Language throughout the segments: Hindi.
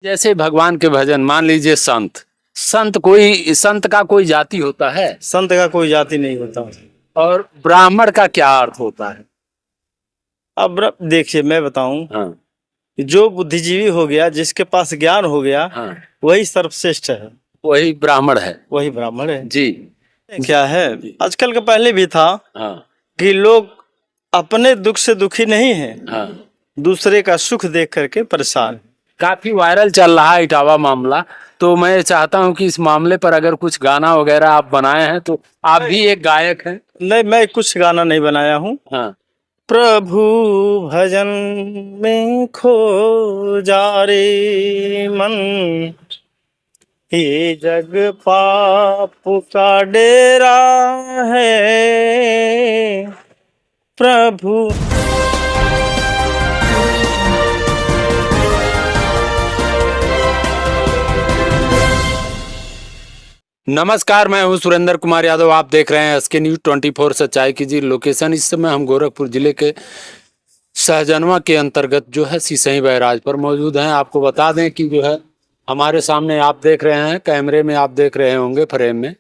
जैसे भगवान के भजन, मान लीजिए संत संत का कोई जाति होता है? संत का कोई जाति नहीं होता। और ब्राह्मण का क्या अर्थ होता है? अब देखिए मैं बताऊं, हाँ, जो बुद्धिजीवी हो गया, जिसके पास ज्ञान हो गया, हाँ, वही सर्वश्रेष्ठ है, वही ब्राह्मण है। वही ब्राह्मण है जी। क्या है, आजकल का पहले भी था हाँ, कि लोग अपने दुख से दुखी नहीं है, हाँ, दूसरे का सुख देख करके परेशान है। काफी वायरल चल रहा है इटावा मामला। तो मैं चाहता हूं कि इस मामले पर अगर कुछ गाना वगैरह आप बनाए हैं, तो आप भी एक गायक हैं। नहीं, मैं कुछ गाना नहीं बनाया हूँ। हाँ, प्रभु भजन में खो जा रे मन, ये जग पाप का डेरा है, प्रभु। नमस्कार, मैं हूं सुरेंद्र कुमार यादव। आप देख रहे हैं एसके न्यूज 24 सच्चाई की जी। लोकेशन इस समय हम गोरखपुर जिले के सहजनवा के अंतर्गत जो है सिसई बैराज पर मौजूद हैं। आपको बता दें कि जो है हमारे सामने आप देख रहे हैं, कैमरे में आप देख रहे होंगे फ्रेम में,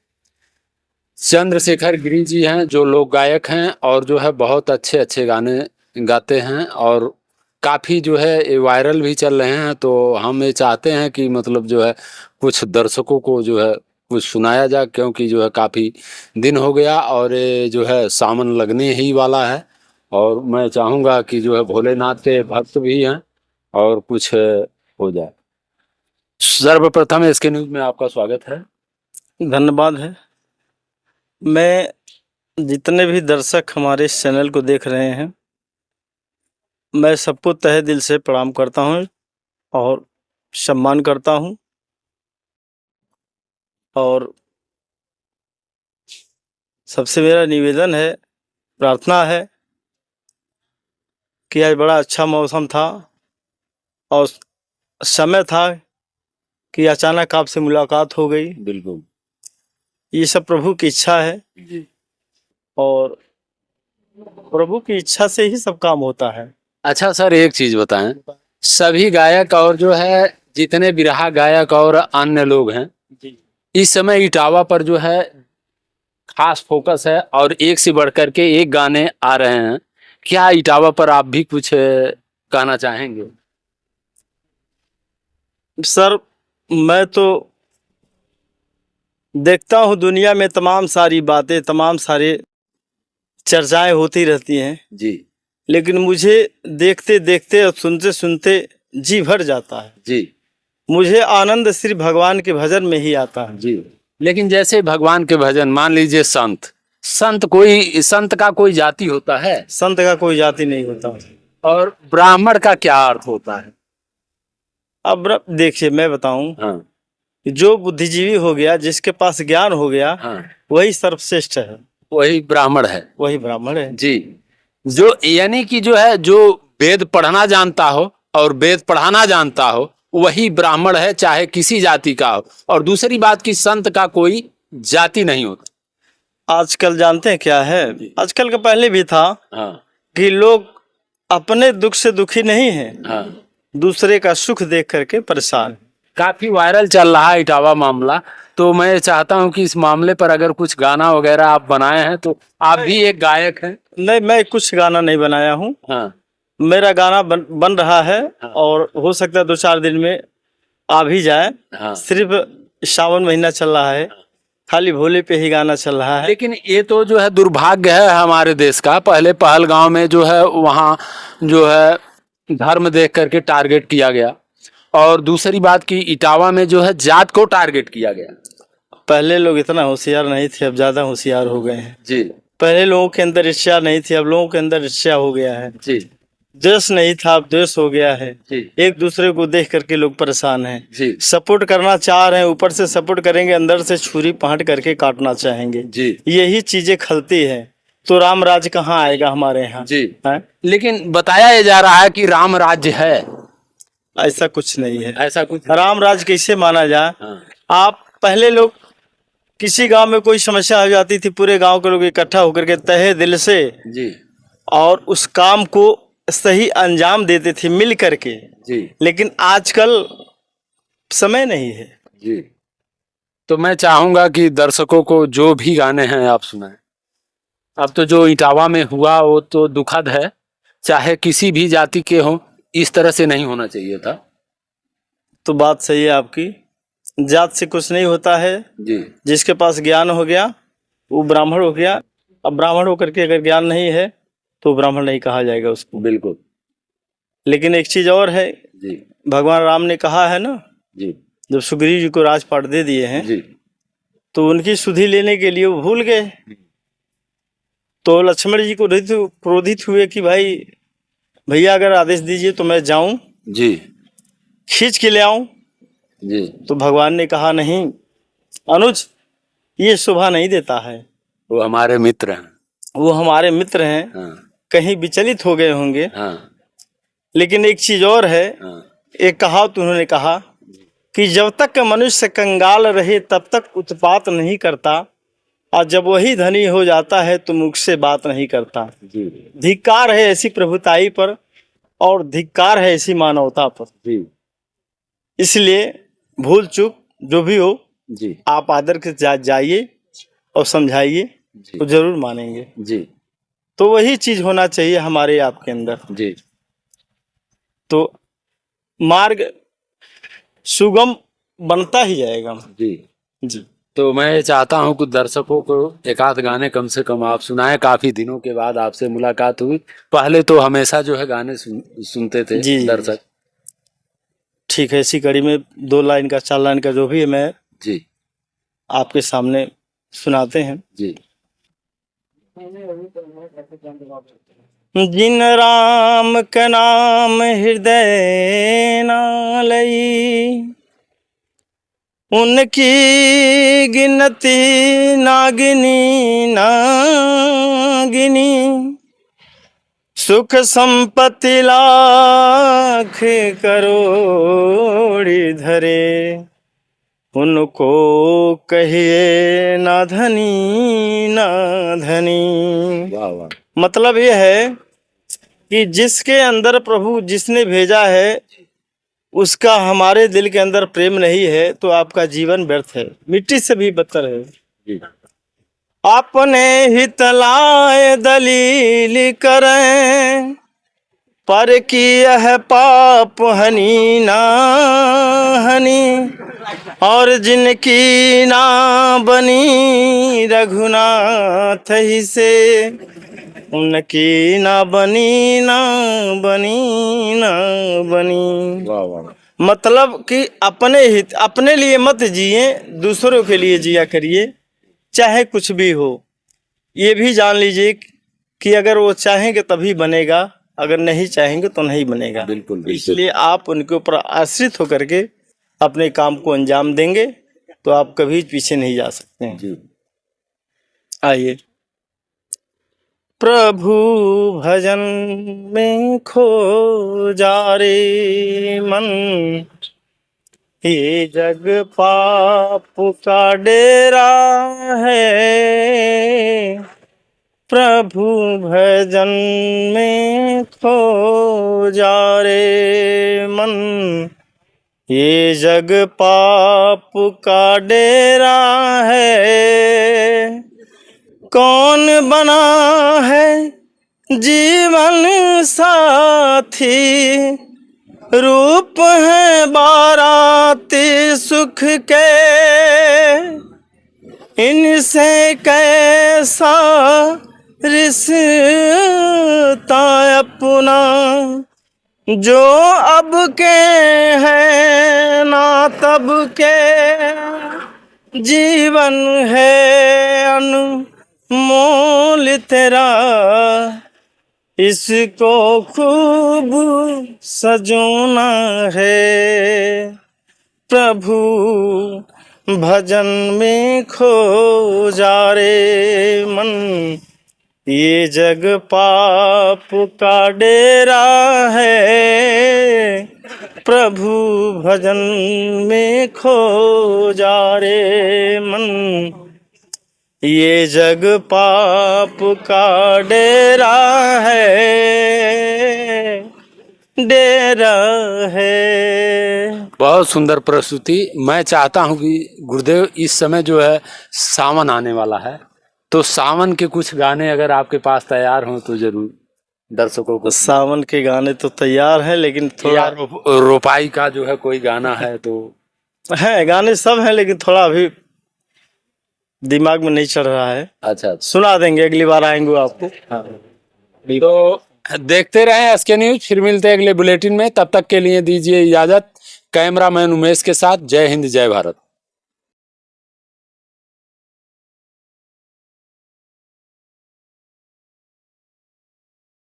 चंद्रशेखर गिरी जी हैं, जो लोक गायक हैं और जो है बहुत अच्छे अच्छे गाने गाते हैं और काफ़ी जो है ये वायरल भी चल रहे हैं। तो हम ये चाहते हैं कि मतलब जो है कुछ दर्शकों को जो है कुछ सुनाया जाए, क्योंकि जो है काफ़ी दिन हो गया और ये जो है सावन लगने ही वाला है। और मैं चाहूँगा कि जो है भोलेनाथ के भक्त भी हैं और कुछ हो जाए। सर्वप्रथम इसके न्यूज़ में आपका स्वागत है। धन्यवाद है। मैं जितने भी दर्शक हमारे इस चैनल को देख रहे हैं, मैं सबको तहे दिल से प्रणाम करता हूं और सम्मान करता हूं। और सबसे मेरा निवेदन है, प्रार्थना है कि आज बड़ा अच्छा मौसम था और समय था कि अचानक आपसे मुलाकात हो गई। बिल्कुल, ये सब प्रभु की इच्छा है और प्रभु की इच्छा से ही सब काम होता है। अच्छा सर, एक चीज बताएं, सभी गायक और जो है जितने बिरहा गायक और अन्य लोग हैं, इस समय इटावा पर जो है खास फोकस है और एक से बढ़कर के एक गाने आ रहे हैं। क्या इटावा पर आप भी कुछ कहना चाहेंगे? सर, मैं तो देखता हूँ दुनिया में तमाम सारी बातें, तमाम सारे चर्चाएं होती रहती हैं जी, लेकिन मुझे देखते देखते और सुनते सुनते जी भर जाता है जी, मुझे आनंद सिर्फ भगवान के भजन में ही आता है जी। लेकिन जैसे भगवान के भजन, मान लीजिए संत का कोई जाति होता है? संत का कोई जाति नहीं होता। और ब्राह्मण का क्या अर्थ होता है? अब देखिए मैं बताऊं, हाँ, जो बुद्धिजीवी हो गया, जिसके पास ज्ञान हो गया, हाँ, वही सर्वश्रेष्ठ है, वही ब्राह्मण है। वही ब्राह्मण है जी। जो यानी कि जो है, जो वेद पढ़ना जानता हो और वेद पढ़ाना जानता हो, वही ब्राह्मण है, चाहे किसी जाति का हो। और दूसरी बात कि संत का कोई जाति नहीं होता। आजकल जानते हैं क्या है, आजकल का पहले भी था हाँ, कि लोग अपने दुख से दुखी नहीं है, हाँ, दूसरे का सुख देख करके परेशान है। काफी वायरल चल रहा है इटावा मामला। तो मैं चाहता हूं कि इस मामले पर अगर कुछ गाना वगैरह आप बनाए हैं, तो आप भी एक गायक हैं। नहीं, मैं कुछ गाना नहीं बनाया हूँ। हाँ, मेरा गाना बन रहा है और हो सकता है 2-4 दिन में आ भी जाए। हाँ। सिर्फ सावन महीना चल रहा है, खाली भोले पे ही गाना चल रहा है। लेकिन ये तो जो है दुर्भाग्य है हमारे देश का। पहले पहलगांव में जो है वहाँ जो है धर्म देख करके टारगेट किया गया, और दूसरी बात कि इटावा में जो है जात को टारगेट किया गया। पहले लोग इतना होशियार नहीं थे, अब ज्यादा होशियार हो गए हैं। जी, पहले लोगों के अंदर ईर्ष्या नहीं थी, अब लोगों के अंदर ईर्ष्या हो गया है। जी, द्वेष नहीं था, अब द्वेष हो गया है। जी, एक दूसरे को देख करके लोग परेशान हैं। जी, सपोर्ट करना चाह रहे हैं, ऊपर से सपोर्ट करेंगे, अंदर से छुरी पहाड़ करके काटना चाहेंगे। जी, यही चीजें खलती है, तो राम राज कहाँ आएगा हमारे यहाँ? जी। है? लेकिन बताया ये जा रहा है कि राम राज्य है। ऐसा कुछ नहीं है। ऐसा कुछ राम राज कैसे माना जाए? हाँ, आप पहले लोग, किसी गांव में कोई समस्या हो जाती थी, पूरे गांव के लोग इकट्ठा होकर के तहे दिल से जी, और उस काम को सही अंजाम देते थे मिल करके। जी। लेकिन आजकल समय नहीं है। जी। तो मैं चाहूंगा कि दर्शकों को जो भी गाने हैं आप सुनाएं। अब तो जो इटावा में हुआ वो तो दुखद है, चाहे किसी भी जाति के हों, इस तरह से नहीं होना चाहिए था। तो बात सही है आपकी, जात से कुछ नहीं होता है। जी जिसके पास ज्ञान हो गया वो ब्राह्मण हो गया। अब ब्राह्मण होकर के अगर ज्ञान नहीं है तो ब्राह्मण नहीं कहा जाएगा उसको। बिल्कुल। लेकिन एक चीज और है, जी भगवान राम ने कहा है ना, जी जब सुग्रीव जी को राजपाट दे दिए हैं जी तो उनकी सुधि लेने के लिए वो भूल गए। तो लक्ष्मण जी को क्रोधित हुए कि भाई भैया अगर आदेश दीजिए तो मैं जाऊं, जी खींच के ले आऊं। जी। तो भगवान ने कहा नहीं अनुज, ये शोभा नहीं देता है। वो हमारे मित्र हैं। वो हमारे मित्र हैं, हाँ कहीं विचलित हो गए होंगे। हाँ लेकिन एक चीज और है, हाँ। एक कहावत उन्होंने कहा कि जब तक मनुष्य कंगाल रहे तब तक उत्पात नहीं करता, और जब वही धनी हो जाता है तो मुख से बात नहीं करता। जी धिक्कार है ऐसी प्रभुताई पर और धिक्कार है ऐसी मानवता पर। जी इसलिए भूल चूक जो भी हो जी आप आदर के जाइए और समझाइए जी तो जरूर मानेंगे। जी तो वही चीज होना चाहिए हमारे आपके अंदर, जी तो मार्ग सुगम बनता ही जाएगा। जी। जी। तो मैं चाहता हूं कि दर्शकों को एक आध गाने कम से कम आप सुनाएं। काफी दिनों के बाद आपसे मुलाकात हुई, पहले तो हमेशा जो है गाने सुनते थे जी दर्शक। ठीक है, इसी कड़ी में 2 लाइन का 4 लाइन का जो भी है मैं जी आपके सामने सुनाते हैं। जी। जिन राम का नाम हृदय न लई, उनकी गिनती नागिनी नागिनी, सुख संपत्ति लाख करोड़ धरे, उनको कहिए ना धनी ना धनी। वाह वाह। मतलब ये है कि जिसके अंदर प्रभु जिसने भेजा है उसका हमारे दिल के अंदर प्रेम नहीं है तो आपका जीवन व्यर्थ है, मिट्टी से भी बदतर है। जी अपने हित लाए दलील करें, पर की यह पाप हनी ना हनी, और जिनकी ना बनी रघुनाथ ही से, उनकी ना बनी ना बनी ना बनी। वाह वाह। मतलब कि अपने हित अपने लिए मत जिए, दूसरों के लिए जिया करिए, चाहे कुछ भी हो। ये भी जान लीजिए कि अगर वो चाहेंगे तभी बनेगा, अगर नहीं चाहेंगे तो नहीं बनेगा। बिल्कुल बिल्कुल। इसलिए आप उनके ऊपर आश्रित होकर के अपने काम को अंजाम देंगे तो आप कभी पीछे नहीं जा सकते हैं। जी। आइए। प्रभु भजन में खो जा रे मन, ये जग पाप का डेरा है। प्रभु भजन में खो जा रे मन, ये जग पाप का डेरा है। कौन बना है जीवन साथी, रूप है बाराती सुख के, इनसे कैसा रिश्ता अपना, जो अब के हैं ना तब के, जीवन है अनमोल तेरा, इसको खूब सजोना है। प्रभु भजन में खो जा रे मन, ये जग पाप का डेरा है। प्रभु भजन में खो जा रे मन, ये जग पाप का डेरा है। डेरा है। बहुत सुंदर प्रस्तुति। मैं चाहता हूं कि गुरुदेव इस समय जो है सावन आने वाला है, तो सावन के कुछ गाने अगर आपके पास तैयार हों तो जरूर दर्शकों को। सावन के गाने तो तैयार हैं, लेकिन थोड़ा या रोपाई का जो है कोई गाना है तो। है, गाने सब हैं, लेकिन थोड़ा अभी दिमाग में नहीं चढ़ रहा है। अच्छा, सुना देंगे, अगली बार आएंगे आपको। तो देखते रहें एसके न्यूज। फिर मिलते हैं अगले बुलेटिन में, तब तक के लिए दीजिए इजाजत। कैमरामैन उमेश के साथ जय हिंद जय भारत।